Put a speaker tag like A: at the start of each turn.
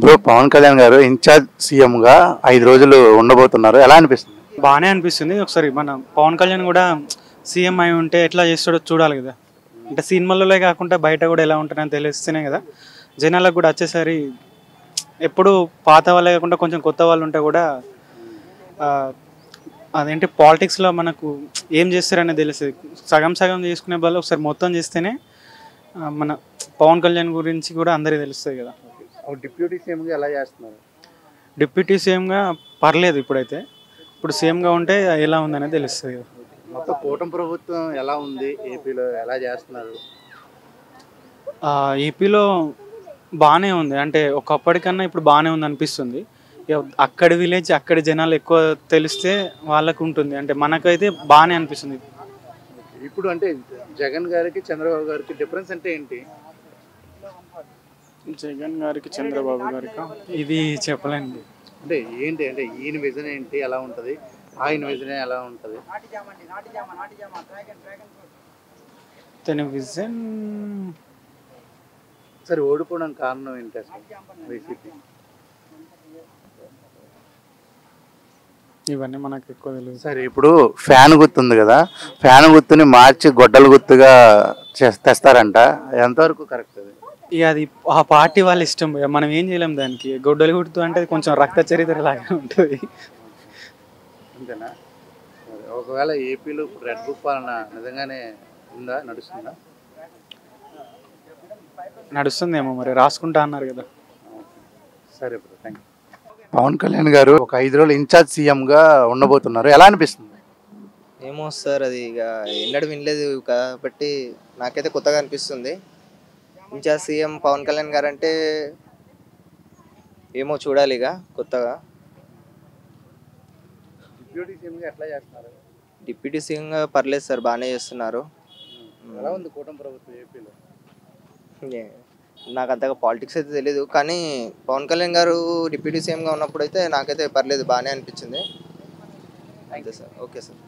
A: Bro, Pawan Kalyan గారు incharge CM గా 5 రోజులు ఉండబోతున్నారు. ఎలా అనిపిస్తుంది?
B: బాగానే అనిపిస్తుంది. ఒకసారి మన పవన్ కళ్యాణ్ కూడా సీఎం అయి ఉంటే ఎట్లా చేస్తాడో చూడాలి కదా. అంటే సినిమాలలో కాకుండా బయట కూడా ఎలా ఉంటుందని తెలిస్తేనే కదా జనాలకు కూడా వచ్చేసరి ఎప్పుడు పాత వాళ్ళే కాకుండా కొంచెం కొత్త వాళ్ళు ఉంటే కూడా ఆ, అదేంటి పాలిటిక్స్లో మనకు ఏం చేస్తారనేది తెలుస్తుంది. సగం సగం చేసుకునే బదులు ఒకసారి మొత్తం చేస్తేనే మన పవన్ కళ్యాణ్ గురించి కూడా అందరికీ తెలుస్తుంది కదా.
A: డిప్యూటీ సీఎం గా ఎలా చేస్తున్నారు?
B: డిప్యూటీ సీఎంగా పర్లేదు ఇప్పుడైతే. ఇప్పుడు సీఎంగా ఉంటే ఎలా ఉందనేది తెలుస్తుంది కదా.
A: మొత్తం కూటమి ప్రభుత్వం ఎలా ఉంది? ఏపీలో ఎలా చేస్తున్నారు?
B: ఏపీలో బాగానే ఉంది. అంటే ఒకప్పటికన్నా ఇప్పుడు బాగానే ఉంది అనిపిస్తుంది. ఇక అక్కడి విలేజ్ అక్కడి జనాలు ఎక్కువ తెలిస్తే వాళ్ళకు ఉంటుంది. అంటే మనకైతే బాగానే అనిపిస్తుంది.
A: ఇప్పుడు అంటే జగన్ గారికి చంద్రబాబు గారికి డిఫరెన్స్ అంటే ఏంటి?
B: జగన్ గారికి చంద్రబాబు గారికి ఇది చెప్పలేండి.
A: అంటే ఏంటి అంటే ఈయన విజన్ ఏంటి, ఎలా ఉంటుంది? ఆయన విజన్ ఎలా ఉంటుంది?
B: తన విజన్
A: సరే, ఓడిపోవడానికి కారణం ఏంటి అసలు? వైసీపీ
B: ఇవన్నీ మనకు ఎక్కువ తెలియదు.
A: సరే, ఇప్పుడు ఫ్యాన్ గుర్తుంది కదా, ఫ్యాన్ గుర్తుని మార్చి గొడ్డల గుర్తుగా తెస్తారంట. ఎంతవరకు కరెక్ట్ అది?
B: ఇక అది ఆ పార్టీ వాళ్ళ ఇష్టం. ఇక మనం ఏం చేయలేం దానికి. గొడ్డలి గుర్తు అంటే అది కొంచెం రక్త చరిత్ర లాగా ఉంటుంది.
A: అంతేనా? సరే, ఒకవేళ ఏపీలో ఇప్పుడు రెడ్ బుక్ పాలన నిజంగానే ఉందా, నడుస్తుందా?
B: నడుస్తుందేమో మరి, రాసుకుంటా అన్నారు కదా.
A: సరే bro, thank you. Pawan Kalyan గారు ఒక 5 రోజులు ఇన్ఛార్జ్ సీఎం గా ఉండబోతున్నారు. ఎలా అనిపిస్తుంది?
C: ఏమో సార్, అది ఇక ఎన్నడూ వినలేదు కాబట్టి నాకైతే కొత్తగా అనిపిస్తుంది. ఇంకా సీఎం పవన్ కళ్యాణ్ గారు అంటే ఏమో చూడాలి ఇక కొత్తగా.
A: డిప్యూటీ సీఎం గా ఎట్లా చేస్తున్నారు?
C: డిప్యూటీ సీఎంగా పర్లేదు సార్, బాగానే చేస్తున్నారు.
A: ఎలా ఉంది కూటమి ప్రభుత్వం ఏపీలో?
C: నాకు అంతగా పాలిటిక్స్ అయితే తెలీదు, కానీ పవన్ కళ్యాణ్ గారు డిప్యూటీ సీఎంగా ఉన్నప్పుడు అయితే నాకైతే పర్లేదు, బాగానే అనిపించింది. అంతే సార్. Okay sir.